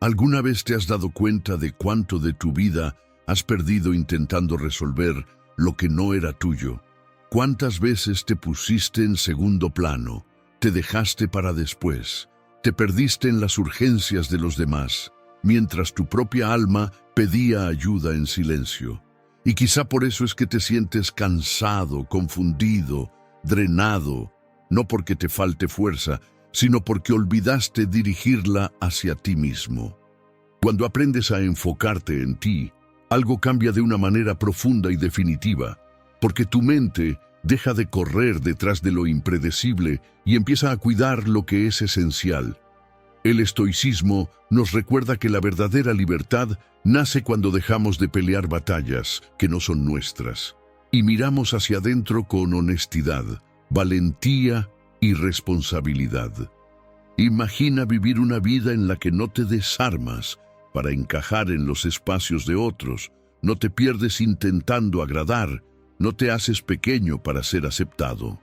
¿Alguna vez te has dado cuenta de cuánto de tu vida has perdido intentando resolver lo que no era tuyo? ¿Cuántas veces te pusiste en segundo plano, te dejaste para después, te perdiste en las urgencias de los demás, mientras tu propia alma pedía ayuda en silencio? Y quizá por eso es que te sientes cansado, confundido, drenado, no porque te falte fuerza, sino porque olvidaste dirigirla hacia ti mismo. Cuando aprendes a enfocarte en ti, algo cambia de una manera profunda y definitiva, porque tu mente deja de correr detrás de lo impredecible y empieza a cuidar lo que es esencial. El estoicismo nos recuerda que la verdadera libertad nace cuando dejamos de pelear batallas que no son nuestras y miramos hacia adentro con honestidad, valentía y responsabilidad. Imagina vivir una vida en la que no te desarmas para encajar en los espacios de otros, no te pierdes intentando agradar, no te haces pequeño para ser aceptado.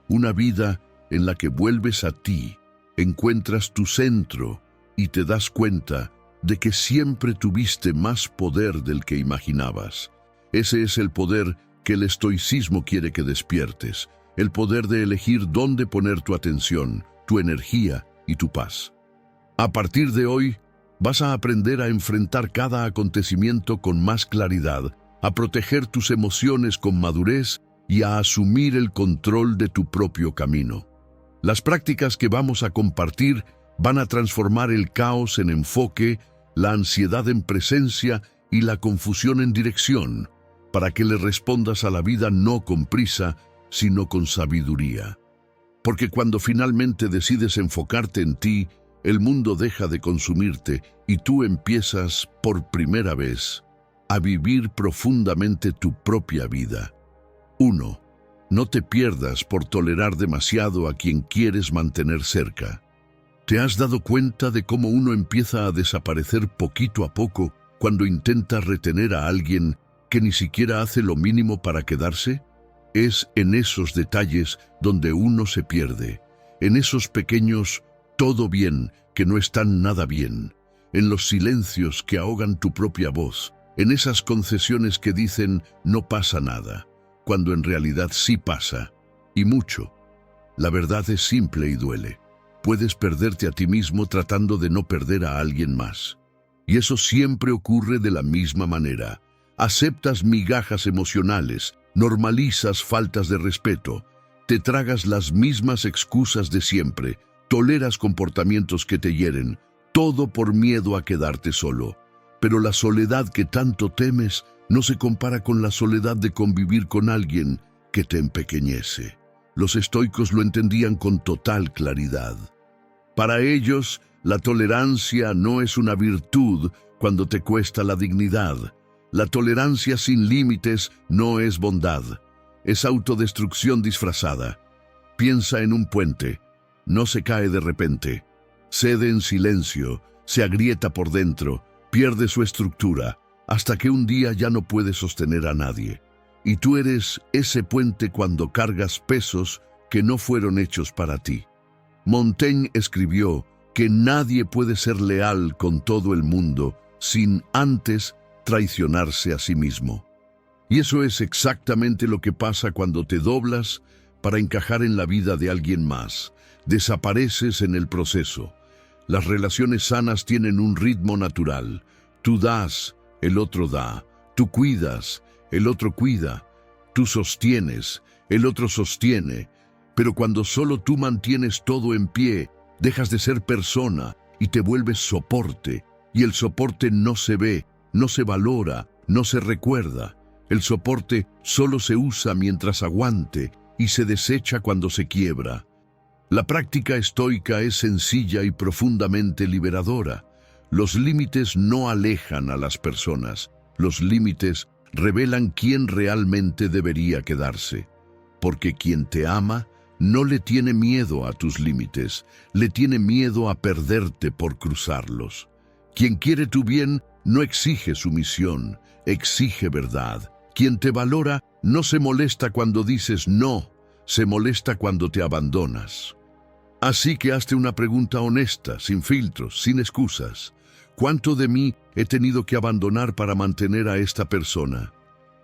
Una vida en la que vuelves a ti, encuentras tu centro y te das cuenta de que siempre tuviste más poder del que imaginabas. Ese es el poder que el estoicismo quiere que despiertes, el poder de elegir dónde poner tu atención, tu energía y tu paz. A partir de hoy, vas a aprender a enfrentar cada acontecimiento con más claridad, a proteger tus emociones con madurez y a asumir el control de tu propio camino. Las prácticas que vamos a compartir van a transformar el caos en enfoque, la ansiedad en presencia y la confusión en dirección, para que le respondas a la vida no con prisa, sino con sabiduría. Porque cuando finalmente decides enfocarte en ti, el mundo deja de consumirte y tú empiezas, por primera vez, a vivir profundamente tu propia vida. 1. No te pierdas por tolerar demasiado a quien quieres mantener cerca. ¿Te has dado cuenta de cómo uno empieza a desaparecer poquito a poco cuando intenta retener a alguien que ni siquiera hace lo mínimo para quedarse? Es en esos detalles donde uno se pierde, en esos pequeños todo bien que no están nada bien, en los silencios que ahogan tu propia voz, en esas concesiones que dicen no pasa nada, cuando en realidad sí pasa, y mucho. La verdad es simple y duele. Puedes perderte a ti mismo tratando de no perder a alguien más. Y eso siempre ocurre de la misma manera. Aceptas migajas emocionales, normalizas faltas de respeto, te tragas las mismas excusas de siempre, toleras comportamientos que te hieren, todo por miedo a quedarte solo. Pero la soledad que tanto temes no se compara con la soledad de convivir con alguien que te empequeñece. Los estoicos lo entendían con total claridad. Para ellos, la tolerancia no es una virtud cuando te cuesta la dignidad. La tolerancia sin límites no es bondad, es autodestrucción disfrazada. Piensa en un puente, no se cae de repente, cede en silencio, se agrieta por dentro, pierde su estructura, hasta que un día ya no puede sostener a nadie. Y tú eres ese puente cuando cargas pesos que no fueron hechos para ti. Montaigne escribió que nadie puede ser leal con todo el mundo sin antes traicionarse a sí mismo. Y eso es exactamente lo que pasa cuando te doblas para encajar en la vida de alguien más. Desapareces en el proceso. Las relaciones sanas tienen un ritmo natural. Tú das, el otro da. Tú cuidas, el otro cuida. Tú sostienes, el otro sostiene. Pero cuando solo tú mantienes todo en pie, dejas de ser persona y te vuelves soporte. Y el soporte no se ve, no se valora, no se recuerda. El soporte solo se usa mientras aguante y se desecha cuando se quiebra. La práctica estoica es sencilla y profundamente liberadora. Los límites no alejan a las personas. Los límites revelan quién realmente debería quedarse. Porque quien te ama no le tiene miedo a tus límites, le tiene miedo a perderte por cruzarlos. Quien quiere tu bien no exige sumisión, exige verdad. Quien te valora no se molesta cuando dices no, se molesta cuando te abandonas. Así que hazte una pregunta honesta, sin filtros, sin excusas. ¿Cuánto de mí he tenido que abandonar para mantener a esta persona?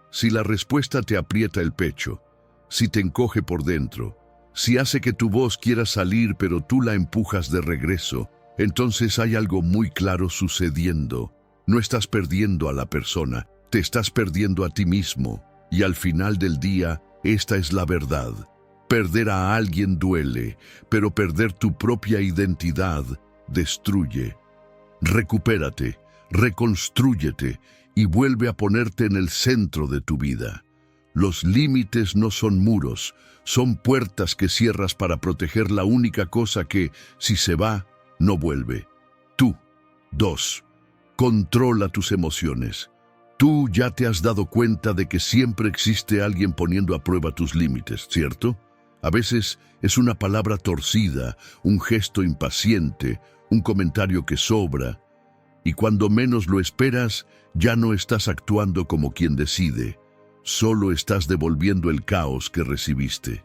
Si la respuesta te aprieta el pecho, si te encoge por dentro, si hace que tu voz quiera salir pero tú la empujas de regreso, entonces hay algo muy claro sucediendo. No estás perdiendo a la persona, te estás perdiendo a ti mismo. Y al final del día, esta es la verdad. Perder a alguien duele, pero perder tu propia identidad destruye. Recupérate, reconstrúyete y vuelve a ponerte en el centro de tu vida. Los límites no son muros, son puertas que cierras para proteger la única cosa que, si se va, no vuelve. Tú. 2. Controla tus emociones. Tú ya te has dado cuenta de que siempre existe alguien poniendo a prueba tus límites, ¿cierto? A veces es una palabra torcida, un gesto impaciente, un comentario que sobra, y cuando menos lo esperas, ya no estás actuando como quien decide, solo estás devolviendo el caos que recibiste.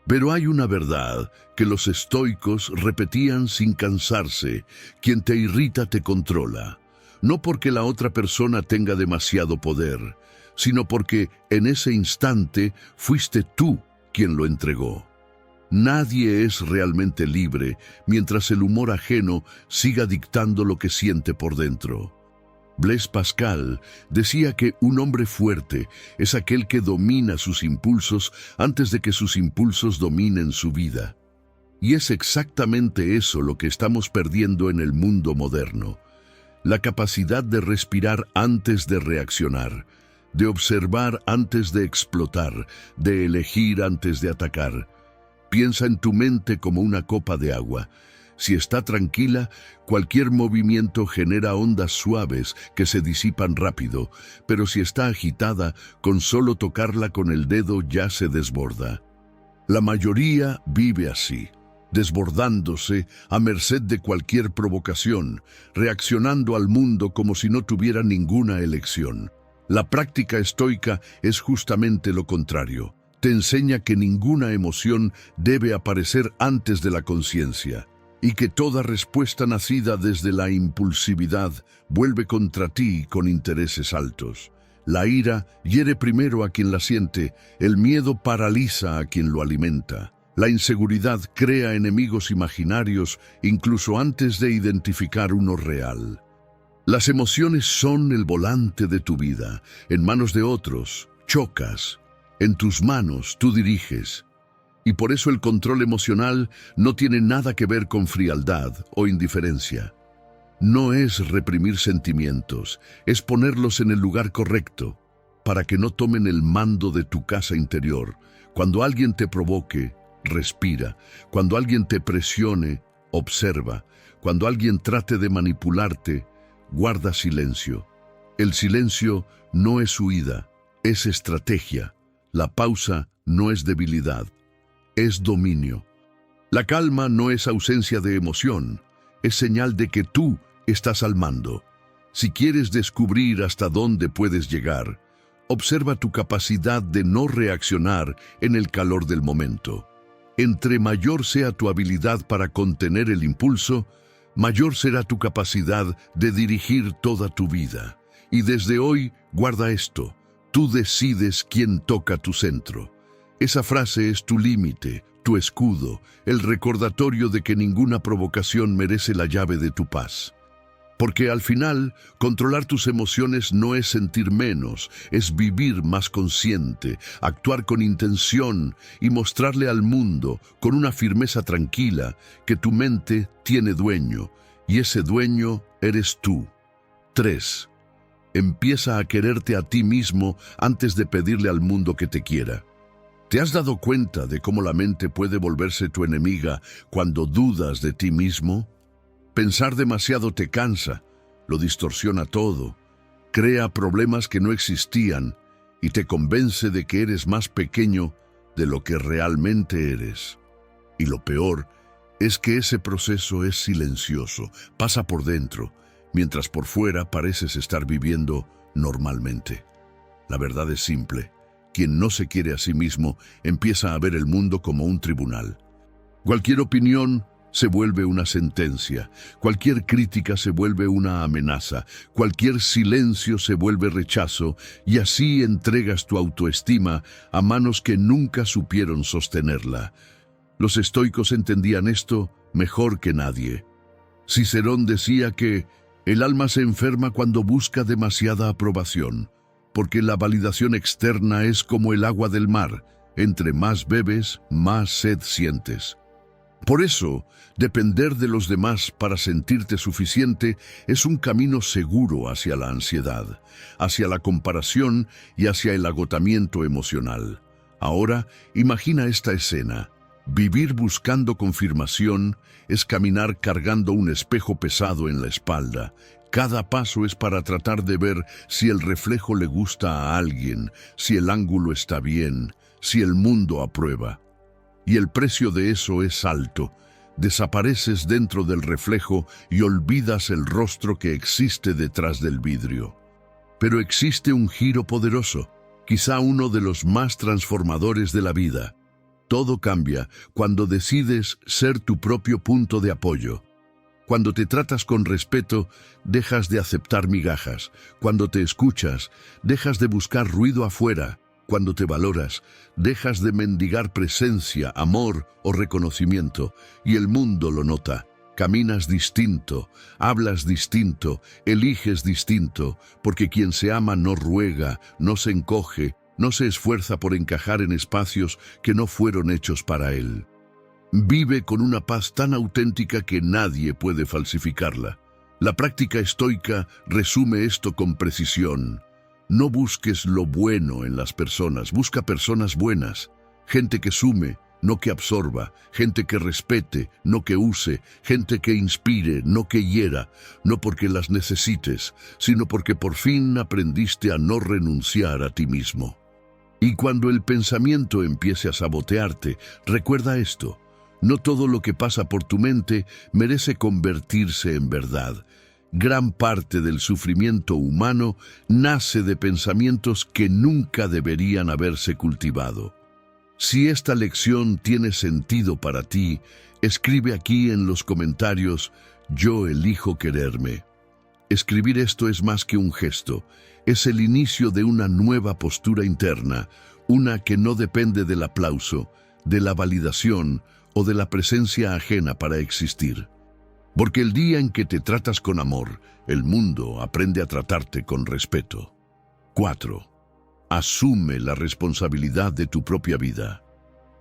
Pero hay una verdad que los estoicos repetían sin cansarse: quien te irrita te controla. No porque la otra persona tenga demasiado poder, sino porque en ese instante fuiste tú quien lo entregó. Nadie es realmente libre mientras el humor ajeno siga dictando lo que siente por dentro. Blaise Pascal decía que un hombre fuerte es aquel que domina sus impulsos antes de que sus impulsos dominen su vida. Y es exactamente eso lo que estamos perdiendo en el mundo moderno. La capacidad de respirar antes de reaccionar, de observar antes de explotar, de elegir antes de atacar. Piensa en tu mente como una copa de agua. Si está tranquila, cualquier movimiento genera ondas suaves que se disipan rápido, pero si está agitada, con solo tocarla con el dedo ya se desborda. La mayoría vive así, desbordándose a merced de cualquier provocación, reaccionando al mundo como si no tuviera ninguna elección. La práctica estoica es justamente lo contrario. Te enseña que ninguna emoción debe aparecer antes de la conciencia, y que toda respuesta nacida desde la impulsividad vuelve contra ti con intereses altos. La ira hiere primero a quien la siente, el miedo paraliza a quien lo alimenta. La inseguridad crea enemigos imaginarios incluso antes de identificar uno real. Las emociones son el volante de tu vida. En manos de otros, chocas. En tus manos, tú diriges. Y por eso el control emocional no tiene nada que ver con frialdad o indiferencia. No es reprimir sentimientos, es ponerlos en el lugar correcto, para que no tomen el mando de tu casa interior. Cuando alguien te provoque, respira. Cuando alguien te presione, observa. Cuando alguien trate de manipularte, guarda silencio. El silencio no es huida, es estrategia. La pausa no es debilidad, es dominio. La calma no es ausencia de emoción, es señal de que tú estás al mando. Si quieres descubrir hasta dónde puedes llegar, observa tu capacidad de no reaccionar en el calor del momento. Entre mayor sea tu habilidad para contener el impulso, mayor será tu capacidad de dirigir toda tu vida. Y desde hoy, guarda esto: tú decides quién toca tu centro. Esa frase es tu límite, tu escudo, el recordatorio de que ninguna provocación merece la llave de tu paz. Porque al final, controlar tus emociones no es sentir menos, es vivir más consciente, actuar con intención y mostrarle al mundo, con una firmeza tranquila, que tu mente tiene dueño, y ese dueño eres tú. 3. Empieza a quererte a ti mismo antes de pedirle al mundo que te quiera. ¿Te has dado cuenta de cómo la mente puede volverse tu enemiga cuando dudas de ti mismo? Pensar demasiado te cansa, lo distorsiona todo, crea problemas que no existían y te convence de que eres más pequeño de lo que realmente eres. Y lo peor es que ese proceso es silencioso, pasa por dentro, mientras por fuera pareces estar viviendo normalmente. La verdad es simple: quien no se quiere a sí mismo empieza a ver el mundo como un tribunal. Cualquier opinión, se vuelve una sentencia, cualquier crítica se vuelve una amenaza, cualquier silencio se vuelve rechazo, y así entregas tu autoestima a manos que nunca supieron sostenerla. Los estoicos entendían esto mejor que nadie. Cicerón decía que el alma se enferma cuando busca demasiada aprobación, porque la validación externa es como el agua del mar, entre más bebes, más sed sientes. Por eso, depender de los demás para sentirte suficiente es un camino seguro hacia la ansiedad, hacia la comparación y hacia el agotamiento emocional. Ahora, imagina esta escena. Vivir buscando confirmación es caminar cargando un espejo pesado en la espalda. Cada paso es para tratar de ver si el reflejo le gusta a alguien, si el ángulo está bien, si el mundo aprueba. Y el precio de eso es alto. Desapareces dentro del reflejo y olvidas el rostro que existe detrás del vidrio. Pero existe un giro poderoso, quizá uno de los más transformadores de la vida. Todo cambia cuando decides ser tu propio punto de apoyo. Cuando te tratas con respeto, dejas de aceptar migajas. Cuando te escuchas, dejas de buscar ruido afuera. Cuando te valoras, dejas de mendigar presencia, amor o reconocimiento, y el mundo lo nota. Caminas distinto, hablas distinto, eliges distinto, porque quien se ama no ruega, no se encoge, no se esfuerza por encajar en espacios que no fueron hechos para él. Vive con una paz tan auténtica que nadie puede falsificarla. La práctica estoica resume esto con precisión. No busques lo bueno en las personas, busca personas buenas, gente que sume, no que absorba, gente que respete, no que use, gente que inspire, no que hiera, no porque las necesites, sino porque por fin aprendiste a no renunciar a ti mismo. Y cuando el pensamiento empiece a sabotearte, recuerda esto: no todo lo que pasa por tu mente merece convertirse en verdad. Gran parte del sufrimiento humano nace de pensamientos que nunca deberían haberse cultivado. Si esta lección tiene sentido para ti, escribe aquí en los comentarios: yo elijo quererme. Escribir esto es más que un gesto, es el inicio de una nueva postura interna, una que no depende del aplauso, de la validación o de la presencia ajena para existir. Porque el día en que te tratas con amor, el mundo aprende a tratarte con respeto. 4. Asume la responsabilidad de tu propia vida.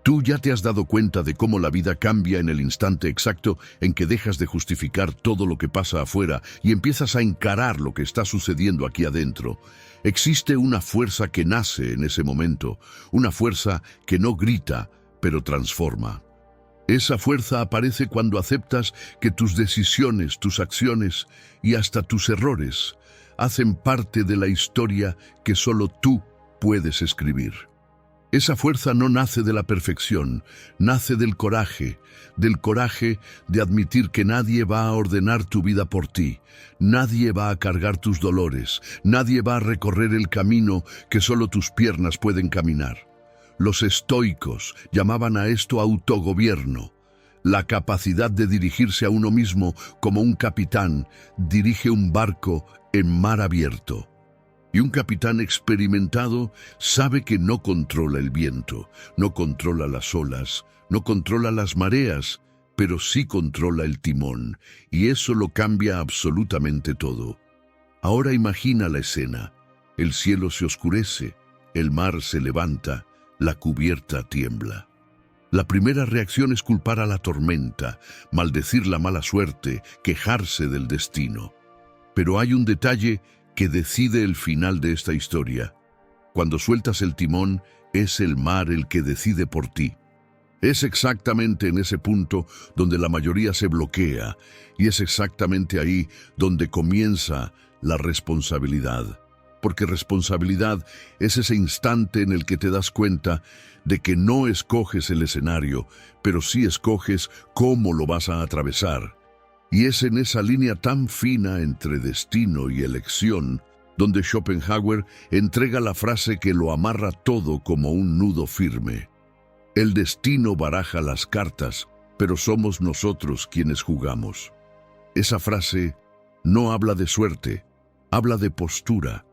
Tú ya te has dado cuenta de cómo la vida cambia en el instante exacto en que dejas de justificar todo lo que pasa afuera y empiezas a encarar lo que está sucediendo aquí adentro. Existe una fuerza que nace en ese momento, una fuerza que no grita, pero transforma. Esa fuerza aparece cuando aceptas que tus decisiones, tus acciones y hasta tus errores hacen parte de la historia que solo tú puedes escribir. Esa fuerza no nace de la perfección, nace del coraje de admitir que nadie va a ordenar tu vida por ti, nadie va a cargar tus dolores, nadie va a recorrer el camino que solo tus piernas pueden caminar. Los estoicos llamaban a esto autogobierno, la capacidad de dirigirse a uno mismo como un capitán dirige un barco en mar abierto. Y un capitán experimentado sabe que no controla el viento, no controla las olas, no controla las mareas, pero sí controla el timón, y eso lo cambia absolutamente todo. Ahora imagina la escena. El cielo se oscurece, el mar se levanta, la cubierta tiembla. La primera reacción es culpar a la tormenta, maldecir la mala suerte, quejarse del destino. Pero hay un detalle que decide el final de esta historia. Cuando sueltas el timón, es el mar el que decide por ti. Es exactamente en ese punto donde la mayoría se bloquea, y es exactamente ahí donde comienza la responsabilidad. Porque responsabilidad es ese instante en el que te das cuenta de que no escoges el escenario, pero sí escoges cómo lo vas a atravesar. Y es en esa línea tan fina entre destino y elección donde Schopenhauer entrega la frase que lo amarra todo como un nudo firme. El destino baraja las cartas, pero somos nosotros quienes jugamos. Esa frase no habla de suerte, habla de postura.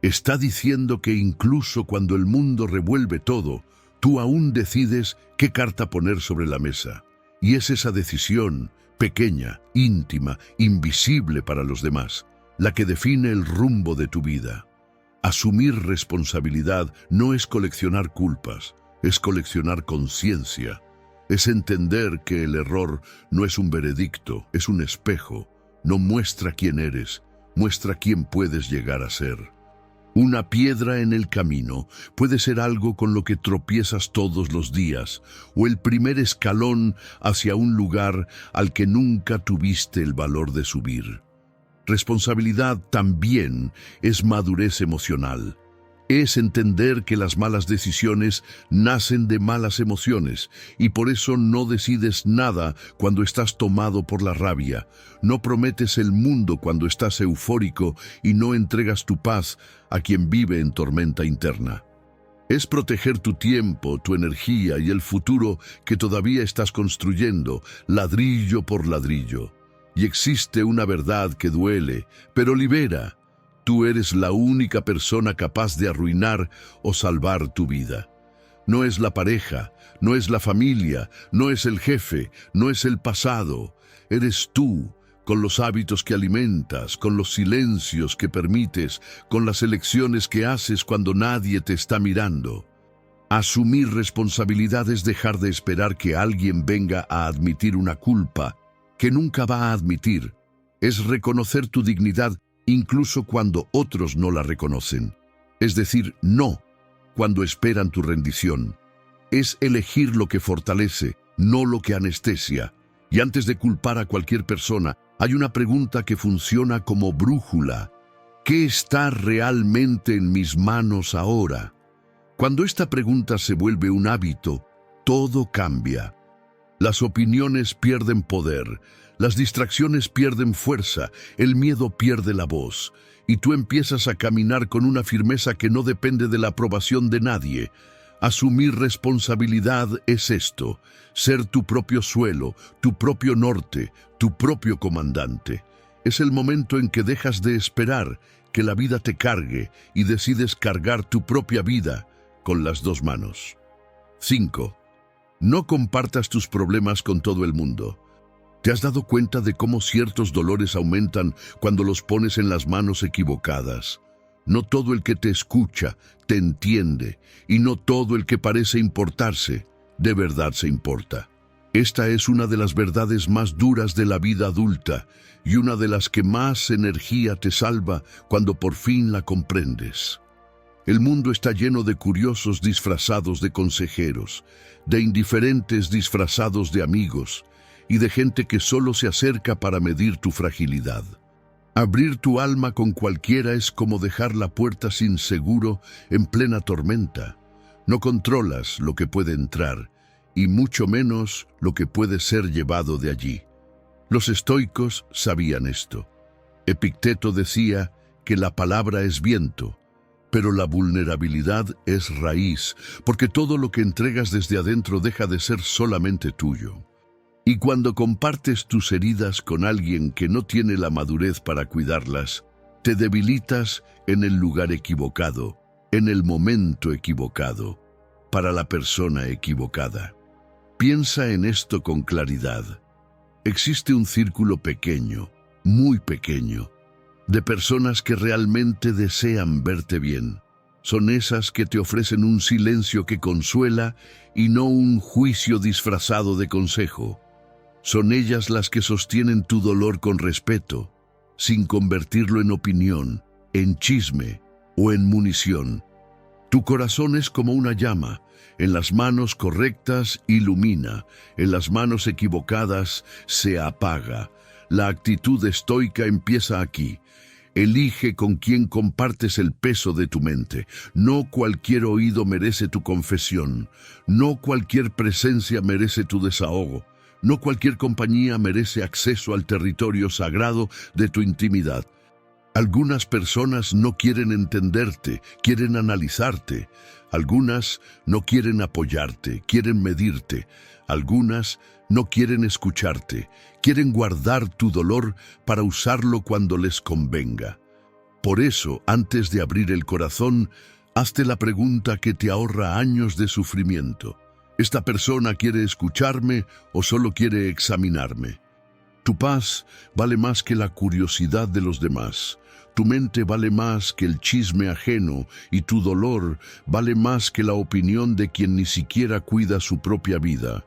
Está diciendo que incluso cuando el mundo revuelve todo, tú aún decides qué carta poner sobre la mesa. Y es esa decisión, pequeña, íntima, invisible para los demás, la que define el rumbo de tu vida. Asumir responsabilidad no es coleccionar culpas, es coleccionar conciencia. Es entender que el error no es un veredicto, es un espejo. No muestra quién eres, muestra quién puedes llegar a ser. Una piedra en el camino puede ser algo con lo que tropiezas todos los días, o el primer escalón hacia un lugar al que nunca tuviste el valor de subir. Responsabilidad también es madurez emocional. Es entender que las malas decisiones nacen de malas emociones y por eso no decides nada cuando estás tomado por la rabia. No prometes el mundo cuando estás eufórico y no entregas tu paz a quien vive en tormenta interna. Es proteger tu tiempo, tu energía y el futuro que todavía estás construyendo, ladrillo por ladrillo. Y existe una verdad que duele, pero libera. Tú eres la única persona capaz de arruinar o salvar tu vida. No es la pareja, no es la familia, no es el jefe, no es el pasado. Eres tú, con los hábitos que alimentas, con los silencios que permites, con las elecciones que haces cuando nadie te está mirando. Asumir responsabilidad es dejar de esperar que alguien venga a admitir una culpa que nunca va a admitir. Es reconocer tu dignidad incluso cuando otros no la reconocen. Es decir, no, cuando esperan tu rendición. Es elegir lo que fortalece, no lo que anestesia. Y antes de culpar a cualquier persona, hay una pregunta que funciona como brújula. ¿Qué está realmente en mis manos ahora? Cuando esta pregunta se vuelve un hábito, todo cambia. Las opiniones pierden poder, las distracciones pierden fuerza, el miedo pierde la voz, y tú empiezas a caminar con una firmeza que no depende de la aprobación de nadie. Asumir responsabilidad es esto, ser tu propio suelo, tu propio norte, tu propio comandante. Es el momento en que dejas de esperar que la vida te cargue y decides cargar tu propia vida con las dos manos. 5. No compartas tus problemas con todo el mundo. ¿Te has dado cuenta de cómo ciertos dolores aumentan cuando los pones en las manos equivocadas? No todo el que te escucha te entiende, y no todo el que parece importarse, de verdad se importa. Esta es una de las verdades más duras de la vida adulta, y una de las que más energía te salva cuando por fin la comprendes. El mundo está lleno de curiosos disfrazados de consejeros, de indiferentes disfrazados de amigos, y de gente que solo se acerca para medir tu fragilidad. Abrir tu alma con cualquiera es como dejar la puerta sin seguro en plena tormenta. No controlas lo que puede entrar, y mucho menos lo que puede ser llevado de allí. Los estoicos sabían esto. Epicteto decía que la palabra es viento, pero la vulnerabilidad es raíz, porque todo lo que entregas desde adentro deja de ser solamente tuyo. Y cuando compartes tus heridas con alguien que no tiene la madurez para cuidarlas, te debilitas en el lugar equivocado, en el momento equivocado, para la persona equivocada. Piensa en esto con claridad. Existe un círculo pequeño, muy pequeño, de personas que realmente desean verte bien. Son esas que te ofrecen un silencio que consuela y no un juicio disfrazado de consejo. Son ellas las que sostienen tu dolor con respeto, sin convertirlo en opinión, en chisme o en munición. Tu corazón es como una llama. En las manos correctas ilumina, en las manos equivocadas se apaga. La actitud estoica empieza aquí. Elige con quién compartes el peso de tu mente. No cualquier oído merece tu confesión. No cualquier presencia merece tu desahogo. No cualquier compañía merece acceso al territorio sagrado de tu intimidad. Algunas personas no quieren entenderte, quieren analizarte. Algunas no quieren apoyarte, quieren medirte. Algunas no quieren escucharte, quieren guardar tu dolor para usarlo cuando les convenga. Por eso, antes de abrir el corazón, hazte la pregunta que te ahorra años de sufrimiento. ¿Esta persona quiere escucharme o solo quiere examinarme? Tu paz vale más que la curiosidad de los demás. Tu mente vale más que el chisme ajeno y tu dolor vale más que la opinión de quien ni siquiera cuida su propia vida.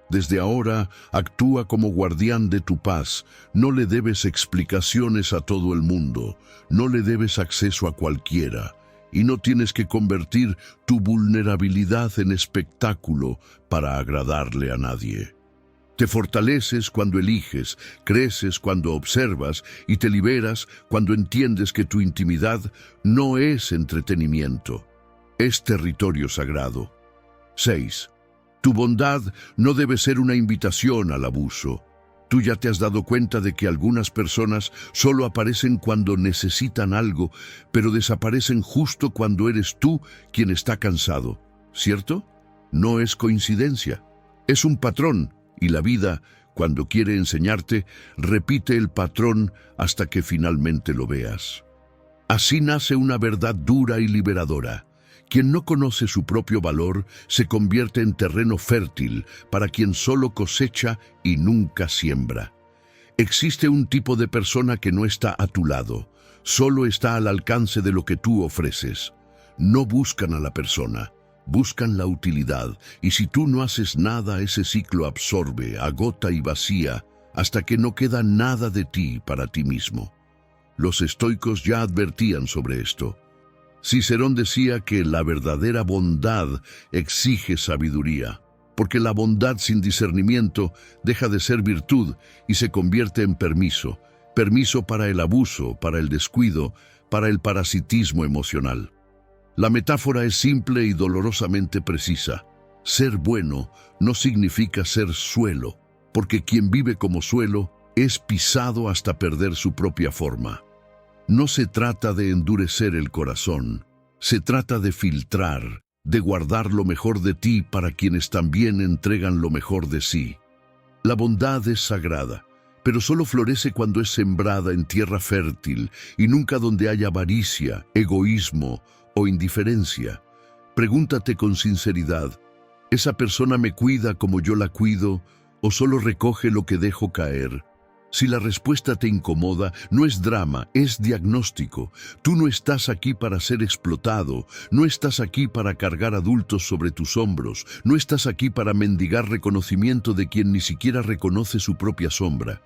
Desde ahora, actúa como guardián de tu paz. No le debes explicaciones a todo el mundo. No le debes acceso a cualquiera. Y no tienes que convertir tu vulnerabilidad en espectáculo para agradarle a nadie. Te fortaleces cuando eliges, creces cuando observas y te liberas cuando entiendes que tu intimidad no es entretenimiento, es territorio sagrado. 6. Tu bondad no debe ser una invitación al abuso. Tú ya te has dado cuenta de que algunas personas solo aparecen cuando necesitan algo, pero desaparecen justo cuando eres tú quien está cansado, ¿cierto? No es coincidencia, es un patrón. Y la vida, cuando quiere enseñarte, repite el patrón hasta que finalmente lo veas. Así nace una verdad dura y liberadora. Quien no conoce su propio valor se convierte en terreno fértil para quien solo cosecha y nunca siembra. Existe un tipo de persona que no está a tu lado, solo está al alcance de lo que tú ofreces. No buscan a la persona. Buscan la utilidad, y si tú no haces nada, ese ciclo absorbe, agota y vacía, hasta que no queda nada de ti para ti mismo. Los estoicos ya advertían sobre esto. Cicerón decía que la verdadera bondad exige sabiduría, porque la bondad sin discernimiento deja de ser virtud y se convierte en permiso, permiso para el abuso, para el descuido, para el parasitismo emocional. La metáfora es simple y dolorosamente precisa. Ser bueno no significa ser suelo, porque quien vive como suelo es pisado hasta perder su propia forma. No se trata de endurecer el corazón, se trata de filtrar, de guardar lo mejor de ti para quienes también entregan lo mejor de sí. La bondad es sagrada, pero solo florece cuando es sembrada en tierra fértil y nunca donde haya avaricia, egoísmo o indiferencia. Pregúntate con sinceridad, ¿esa persona me cuida como yo la cuido o solo recoge lo que dejo caer? Si la respuesta te incomoda, no es drama, es diagnóstico. Tú no estás aquí para ser explotado, no estás aquí para cargar adultos sobre tus hombros, no estás aquí para mendigar reconocimiento de quien ni siquiera reconoce su propia sombra.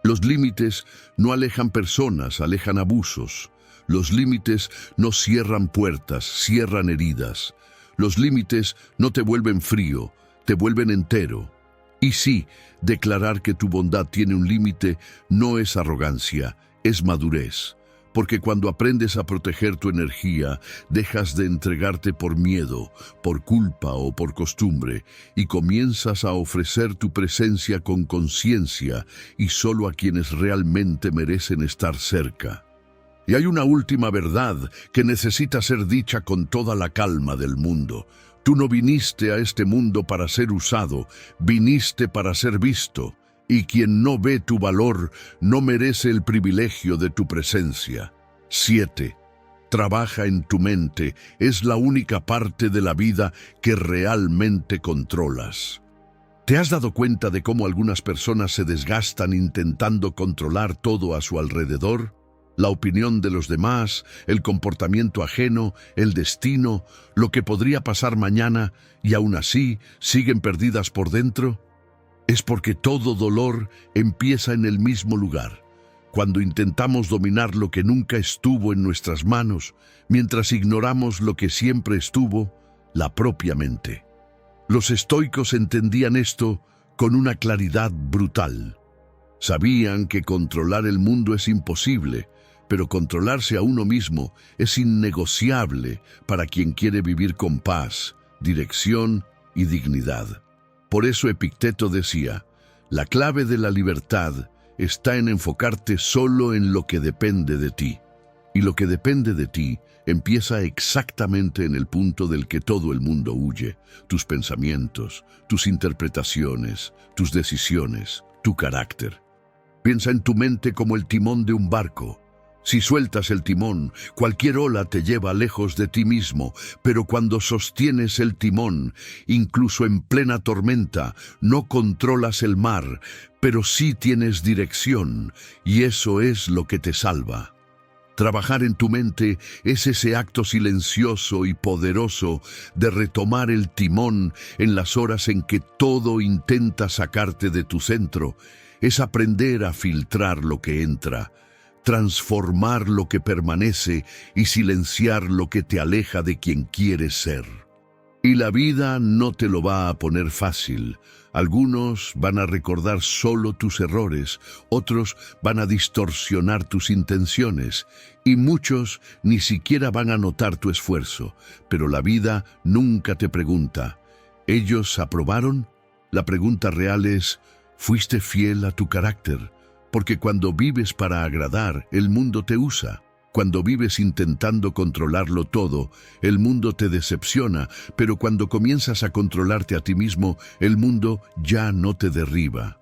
Los límites no alejan personas, alejan abusos. Los límites no cierran puertas, cierran heridas. Los límites no te vuelven frío, te vuelven entero. Y sí, declarar que tu bondad tiene un límite no es arrogancia, es madurez. Porque cuando aprendes a proteger tu energía, dejas de entregarte por miedo, por culpa o por costumbre, y comienzas a ofrecer tu presencia con conciencia y solo a quienes realmente merecen estar cerca. Y hay una última verdad que necesita ser dicha con toda la calma del mundo. Tú no viniste a este mundo para ser usado, viniste para ser visto. Y quien no ve tu valor no merece el privilegio de tu presencia. 7. Trabaja en tu mente, es la única parte de la vida que realmente controlas. ¿Te has dado cuenta de cómo algunas personas se desgastan intentando controlar todo a su alrededor? La opinión de los demás, el comportamiento ajeno, el destino, lo que podría pasar mañana, y aún así siguen perdidas por dentro. Es porque todo dolor empieza en el mismo lugar, cuando intentamos dominar lo que nunca estuvo en nuestras manos, mientras ignoramos lo que siempre estuvo, la propia mente. Los estoicos entendían esto con una claridad brutal. Sabían que controlar el mundo es imposible, pero controlarse a uno mismo es innegociable para quien quiere vivir con paz, dirección y dignidad. Por eso Epicteto decía, la clave de la libertad está en enfocarte solo en lo que depende de ti. Y lo que depende de ti empieza exactamente en el punto del que todo el mundo huye: tus pensamientos, tus interpretaciones, tus decisiones, tu carácter. Piensa en tu mente como el timón de un barco. Si sueltas el timón, cualquier ola te lleva lejos de ti mismo, pero cuando sostienes el timón, incluso en plena tormenta, no controlas el mar, pero sí tienes dirección, y eso es lo que te salva. Trabajar en tu mente es ese acto silencioso y poderoso de retomar el timón en las horas en que todo intenta sacarte de tu centro. Es aprender a filtrar lo que entra, transformar lo que permanece y silenciar lo que te aleja de quien quieres ser. Y la vida no te lo va a poner fácil. Algunos van a recordar solo tus errores, otros van a distorsionar tus intenciones, y muchos ni siquiera van a notar tu esfuerzo. Pero la vida nunca te pregunta: ¿ellos aprobaron? La pregunta real es: ¿fuiste fiel a tu carácter? Porque cuando vives para agradar, el mundo te usa. Cuando vives intentando controlarlo todo, el mundo te decepciona, pero cuando comienzas a controlarte a ti mismo, el mundo ya no te derriba.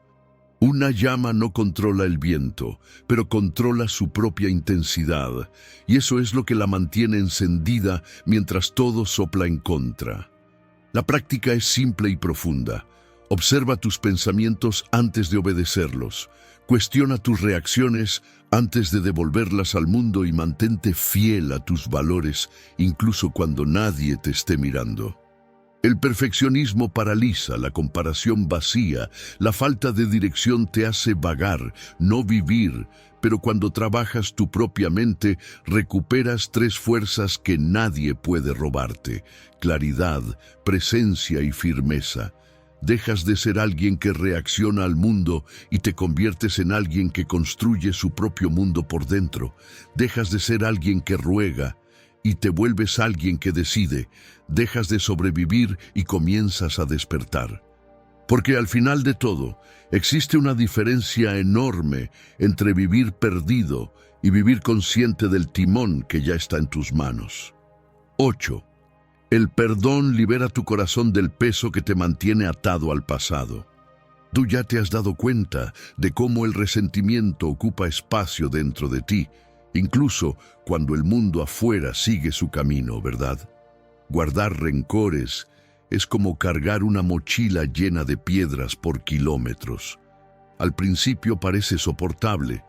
Una llama no controla el viento, pero controla su propia intensidad, y eso es lo que la mantiene encendida mientras todo sopla en contra. La práctica es simple y profunda. Observa tus pensamientos antes de obedecerlos. Cuestiona tus reacciones antes de devolverlas al mundo y mantente fiel a tus valores, incluso cuando nadie te esté mirando. El perfeccionismo paraliza, la comparación vacía, la falta de dirección te hace vagar, no vivir, pero cuando trabajas tu propia mente, recuperas tres fuerzas que nadie puede robarte: claridad, presencia y firmeza. Dejas de ser alguien que reacciona al mundo y te conviertes en alguien que construye su propio mundo por dentro. Dejas de ser alguien que ruega y te vuelves alguien que decide. Dejas de sobrevivir y comienzas a despertar. Porque al final de todo, existe una diferencia enorme entre vivir perdido y vivir consciente del timón que ya está en tus manos. 8. El perdón libera tu corazón del peso que te mantiene atado al pasado. Tú ya te has dado cuenta de cómo el resentimiento ocupa espacio dentro de ti, incluso cuando el mundo afuera sigue su camino, ¿verdad? Guardar rencores es como cargar una mochila llena de piedras por kilómetros. Al principio parece soportable,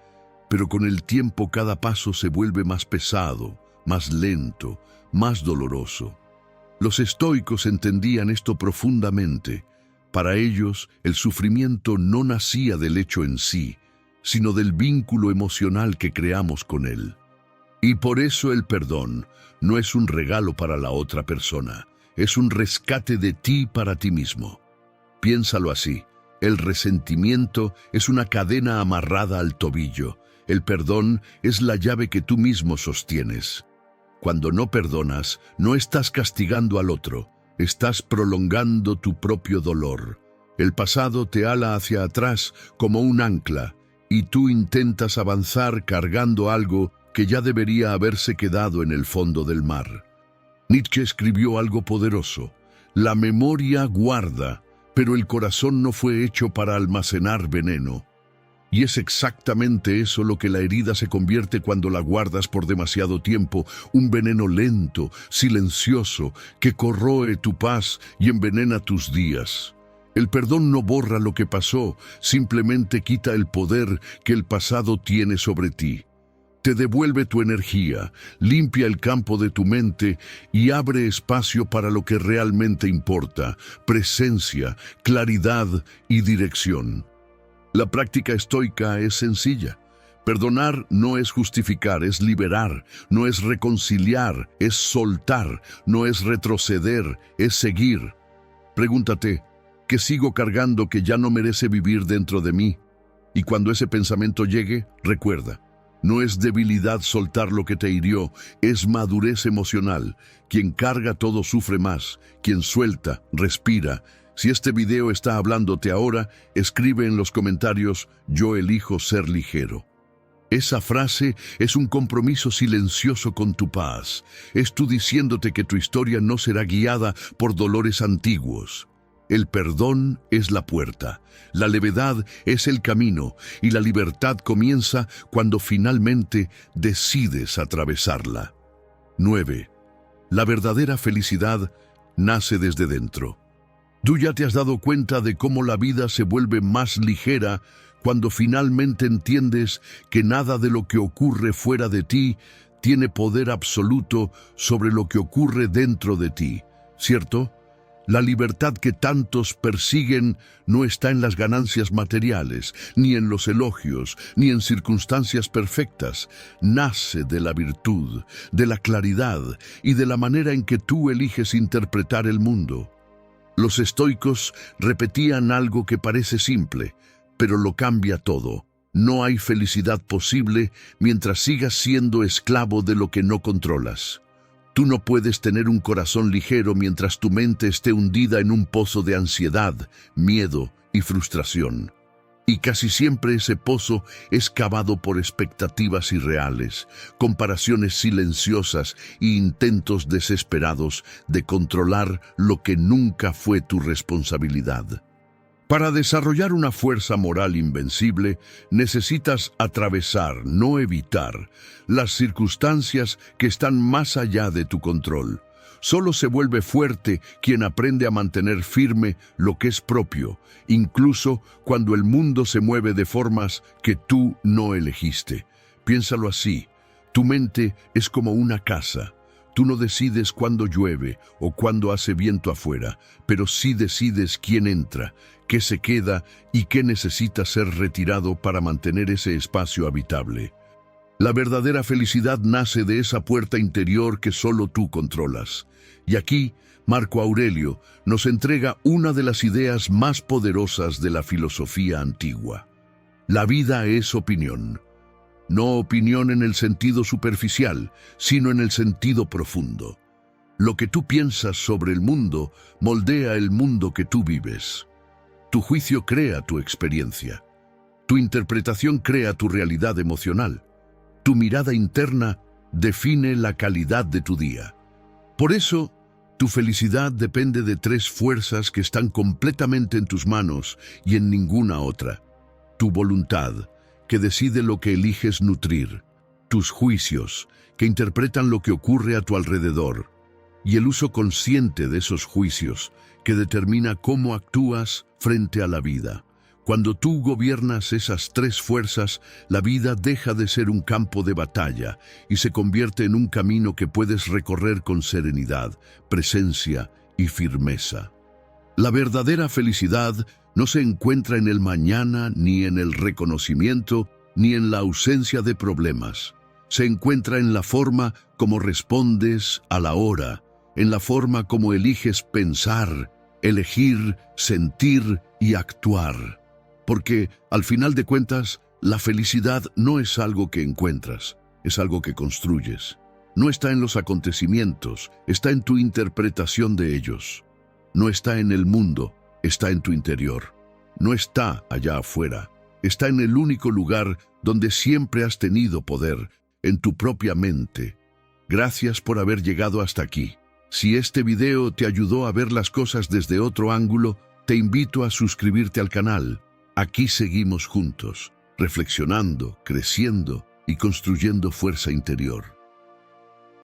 pero con el tiempo cada paso se vuelve más pesado, más lento, más doloroso. Los estoicos entendían esto profundamente. Para ellos, el sufrimiento no nacía del hecho en sí, sino del vínculo emocional que creamos con él. Y por eso el perdón no es un regalo para la otra persona, es un rescate de ti para ti mismo. Piénsalo así: el resentimiento es una cadena amarrada al tobillo, el perdón es la llave que tú mismo sostienes. Cuando no perdonas, no estás castigando al otro, estás prolongando tu propio dolor. El pasado te ala hacia atrás como un ancla, y tú intentas avanzar cargando algo que ya debería haberse quedado en el fondo del mar. Nietzsche escribió algo poderoso: la memoria guarda, pero el corazón no fue hecho para almacenar veneno. Y es exactamente eso lo que la herida se convierte cuando la guardas por demasiado tiempo: un veneno lento, silencioso, que corroe tu paz y envenena tus días. El perdón no borra lo que pasó, simplemente quita el poder que el pasado tiene sobre ti. Te devuelve tu energía, limpia el campo de tu mente y abre espacio para lo que realmente importa: presencia, claridad y dirección. La práctica estoica es sencilla. Perdonar no es justificar, es liberar. No es reconciliar, es soltar. No es retroceder, es seguir. Pregúntate: ¿qué sigo cargando que ya no merece vivir dentro de mí? Y cuando ese pensamiento llegue, recuerda: no es debilidad soltar lo que te hirió, es madurez emocional. Quien carga todo sufre más, quien suelta, respira. Si este video está hablándote ahora, escribe en los comentarios: yo elijo ser ligero. Esa frase es un compromiso silencioso con tu paz. Es tú diciéndote que tu historia no será guiada por dolores antiguos. El perdón es la puerta, la levedad es el camino y la libertad comienza cuando finalmente decides atravesarla. 9. La verdadera felicidad nace desde dentro. Tú ya te has dado cuenta de cómo la vida se vuelve más ligera cuando finalmente entiendes que nada de lo que ocurre fuera de ti tiene poder absoluto sobre lo que ocurre dentro de ti, ¿cierto? La libertad que tantos persiguen no está en las ganancias materiales, ni en los elogios, ni en circunstancias perfectas. Nace de la virtud, de la claridad y de la manera en que tú eliges interpretar el mundo. Los estoicos repetían algo que parece simple, pero lo cambia todo. No hay felicidad posible mientras sigas siendo esclavo de lo que no controlas. Tú no puedes tener un corazón ligero mientras tu mente esté hundida en un pozo de ansiedad, miedo y frustración. Y casi siempre ese pozo es cavado por expectativas irreales, comparaciones silenciosas e intentos desesperados de controlar lo que nunca fue tu responsabilidad. Para desarrollar una fuerza moral invencible, necesitas atravesar, no evitar, las circunstancias que están más allá de tu control. Solo se vuelve fuerte quien aprende a mantener firme lo que es propio, incluso cuando el mundo se mueve de formas que tú no elegiste. Piénsalo así, tu mente es como una casa. Tú no decides cuándo llueve o cuándo hace viento afuera, pero sí decides quién entra, qué se queda y qué necesita ser retirado para mantener ese espacio habitable. La verdadera felicidad nace de esa puerta interior que solo tú controlas. Y aquí, Marco Aurelio nos entrega una de las ideas más poderosas de la filosofía antigua. La vida es opinión. No opinión en el sentido superficial, sino en el sentido profundo. Lo que tú piensas sobre el mundo moldea el mundo que tú vives. Tu juicio crea tu experiencia. Tu interpretación crea tu realidad emocional. Tu mirada interna define la calidad de tu día. Por eso, tu felicidad depende de tres fuerzas que están completamente en tus manos y en ninguna otra. Tu voluntad, que decide lo que eliges nutrir, tus juicios, que interpretan lo que ocurre a tu alrededor, y el uso consciente de esos juicios, que determina cómo actúas frente a la vida. Cuando tú gobiernas esas tres fuerzas, la vida deja de ser un campo de batalla y se convierte en un camino que puedes recorrer con serenidad, presencia y firmeza. La verdadera felicidad no se encuentra en el mañana, ni en el reconocimiento, ni en la ausencia de problemas. Se encuentra en la forma como respondes a la hora, en la forma como eliges pensar, elegir, sentir y actuar. Porque, al final de cuentas, la felicidad no es algo que encuentras, es algo que construyes. No está en los acontecimientos, está en tu interpretación de ellos. No está en el mundo, está en tu interior. No está allá afuera, está en el único lugar donde siempre has tenido poder, en tu propia mente. Gracias por haber llegado hasta aquí. Si este video te ayudó a ver las cosas desde otro ángulo, te invito a suscribirte al canal. Aquí seguimos juntos, reflexionando, creciendo y construyendo fuerza interior.